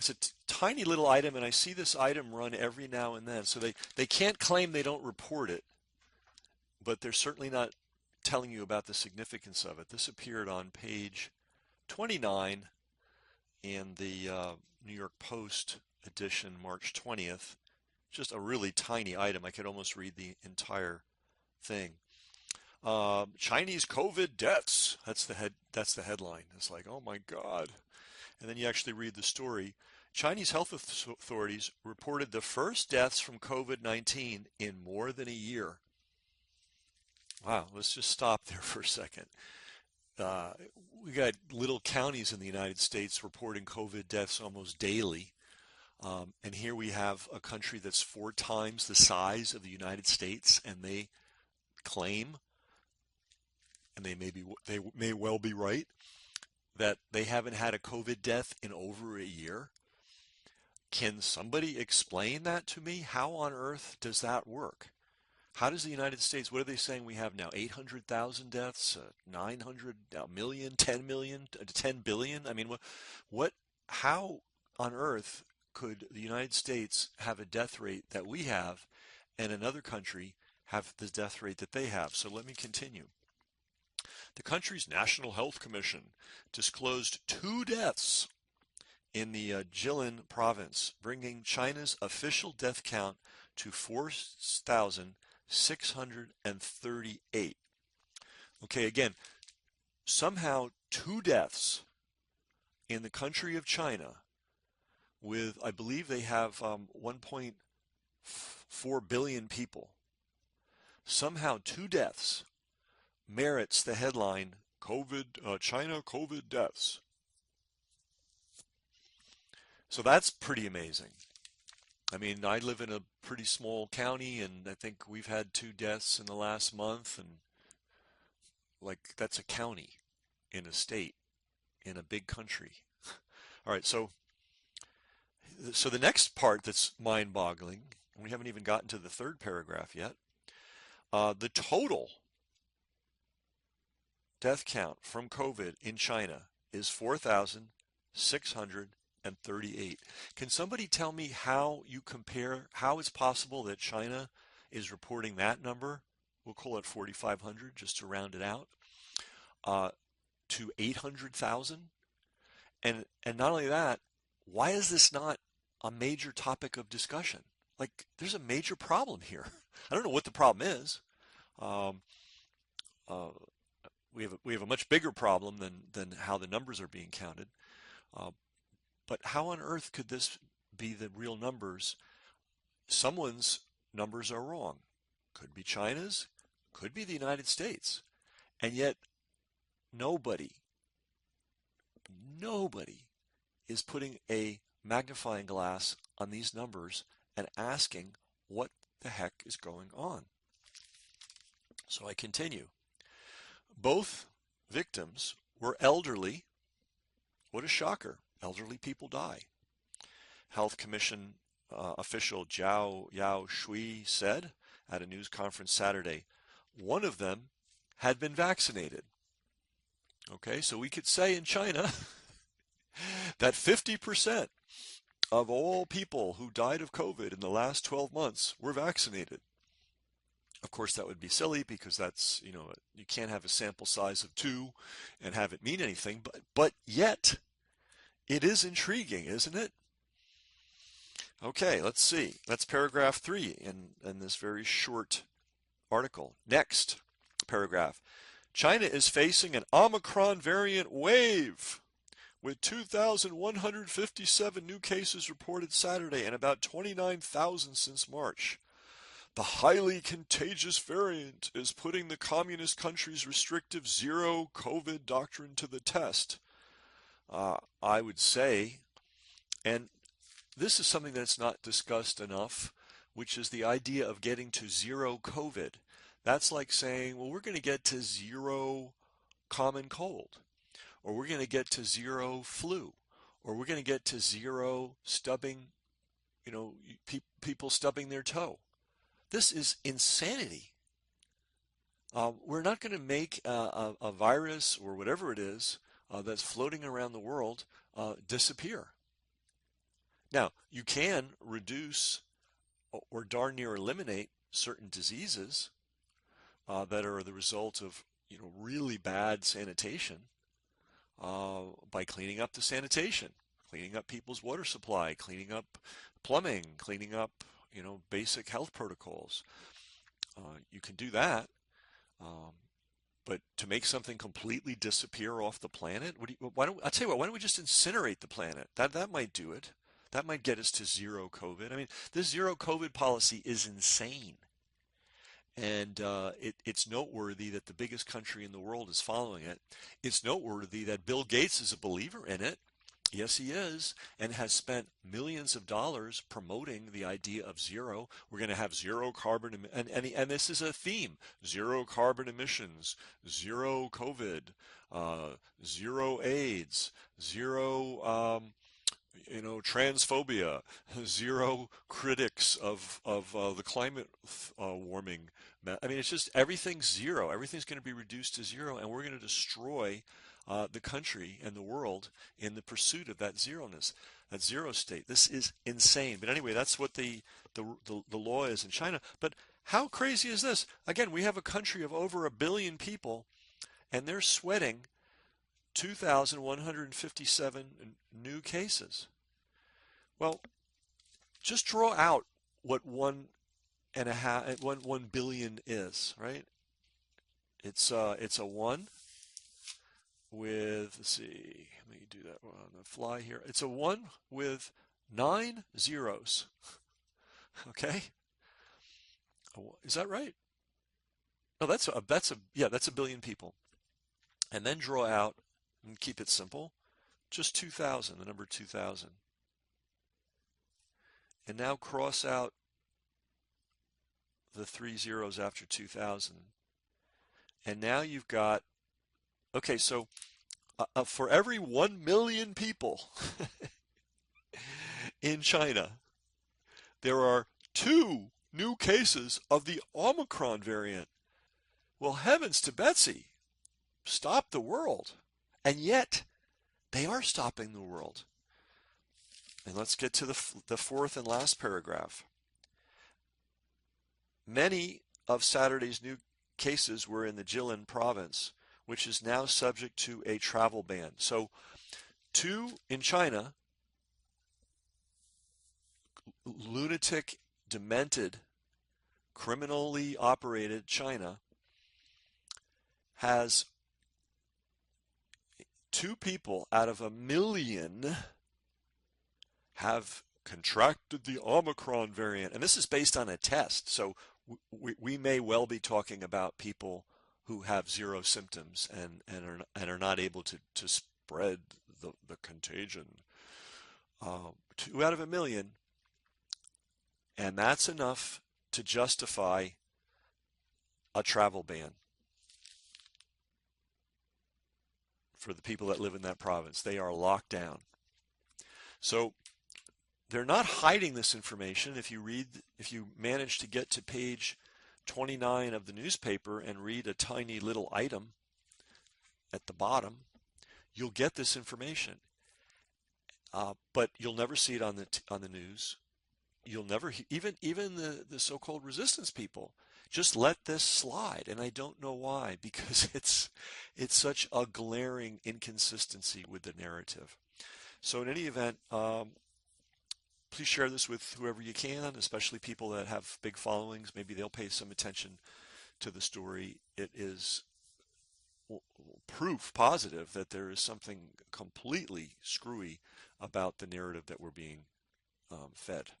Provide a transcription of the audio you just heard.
it's a tiny little item, and I see this item run every now and then. So they can't claim they don't report it, but they're certainly not telling you about the significance of it. This appeared on page 29 in the New York Post edition, March 20th. Just a really tiny item. I could almost read the entire thing. Chinese COVID deaths. That's the headline. It's like, oh my God. And then you actually read the story. Chinese health authorities reported the first deaths from COVID-19 in more than a year. Wow, let's just stop there for a second. Uh, we got little counties in the United States reporting COVID deaths almost daily. And here we have a country that's 4 times the size of the United States, and they claim, and they may well be right, that they haven't had a COVID death in over a year. Can somebody explain that to me? How on earth does that work? How does the United States, what are they saying we have now? 800,000 deaths, 900 million, 10 million, 10 billion? I mean, how on earth could the United States have a death rate that we have and another country have the death rate that they have? So let me continue. The country's National Health Commission disclosed 2 deaths in the Jilin province, bringing China's official death count to 4,638. Okay, again, somehow 2 deaths in the country of China with, I believe they have 1.4 billion people. Somehow 2 deaths merits the headline, China COVID deaths. So that's pretty amazing. I mean, I live in a pretty small county, and I think we've had 2 deaths in the last month, and like that's a county in a state in a big country. All right, so the next part that's mind-boggling, we haven't even gotten to the 3rd paragraph yet. The total death count from COVID in China is 4,638. Can somebody tell me how you compare, how it's possible that China is reporting that number, we'll call it 4,500 just to round it out, to 800,000? And not only that, why is this not a major topic of discussion? Like, there's a major problem here. I don't know what the problem is. Um, uh, we have a much bigger problem than how the numbers are being counted. Uh, but how on earth could this be the real numbers? Someone's numbers are wrong. Could be China's, could be the United States. And yet nobody is putting a magnifying glass on these numbers and asking what the heck is going on. So I continue. Both victims were elderly. What a shocker. Elderly people die. Health Commission official Zhao Yao Shui said at a news conference Saturday, one of them had been vaccinated. Okay, so we could say in China that 50% of all people who died of COVID in the last 12 months were vaccinated. Of course, that would be silly because that's, you can't have a sample size of 2 and have it mean anything, but yet it is intriguing, isn't it? Okay, let's see. That's paragraph 3 in this very short article. Next paragraph. China is facing an Omicron variant wave with 2,157 new cases reported Saturday and about 29,000 since March. The highly contagious variant is putting the communist country's restrictive zero COVID doctrine to the test. I would say, and this is something that's not discussed enough, which is the idea of getting to zero COVID. That's like saying, well, we're going to get to zero common cold, or we're going to get to zero flu, or we're going to get to zero stubbing, people stubbing their toe. This is insanity. We're not going to make a virus or whatever it is that's floating around the world disappear. Now, you can reduce or darn near eliminate certain diseases that are the result of really bad sanitation by cleaning up the sanitation, cleaning up people's water supply, cleaning up plumbing, cleaning up basic health protocols. You can do that, um, but to make something completely disappear off the planet, why don't I'll tell you what? Why don't we just incinerate the planet? That might do it. That might get us to zero COVID. I mean, this zero COVID policy is insane. And it's noteworthy that the biggest country in the world is following it. It's noteworthy that Bill Gates is a believer in it. Yes, he is, and has spent millions of dollars promoting the idea of zero. We're going to have zero carbon, and this is a theme: zero carbon emissions, zero COVID, zero AIDS, zero transphobia, zero critics of the climate warming. I mean, it's just everything's zero. Everything's going to be reduced to zero, and we're going to destroy the country and the world in the pursuit of that zeroness, that zero state. This is insane. But anyway, that's what the law is in China. But how crazy is this? Again, we have a country of over 1 billion people, and they're sweating 2,157 new cases. Well, just draw out what 1 billion is, right? It's a 1 with, let's see, let me do that on the fly here. It's a 1 with 9 zeros. Okay, is that right? No, that's a 1 billion people. And then draw out, and keep it simple, just 2,000, the number 2,000. And now cross out the 3 zeros after 2,000. And now you've got, okay, so for every 1 million people in China, there are 2 new cases of the Omicron variant. Well, heavens to Betsy, stop the world. And yet, they are stopping the world. And let's get to the fourth and last paragraph. Many of Saturday's new cases were in the Jilin province, which is now subject to a travel ban. So, 2 in China, lunatic, demented, criminally operated China has 2 people out of 1 million have contracted the Omicron variant. And this is based on a test. So we may well be talking about people who have 0 symptoms and are not able to spread the contagion. 2 out of 1 million. And that's enough to justify a travel ban for the people that live in that province. They are locked down. So they're not hiding this information. If you manage to get to page 29 of the newspaper and read a tiny little item at the bottom, you'll get this information. But you'll never see it on the news. You'll never even the so-called resistance people just let this slide, and I don't know why, because it's such a glaring inconsistency with the narrative. So in any event, please share this with whoever you can, especially people that have big followings. Maybe they'll pay some attention to the story. It is proof positive that there is something completely screwy about the narrative that we're being fed.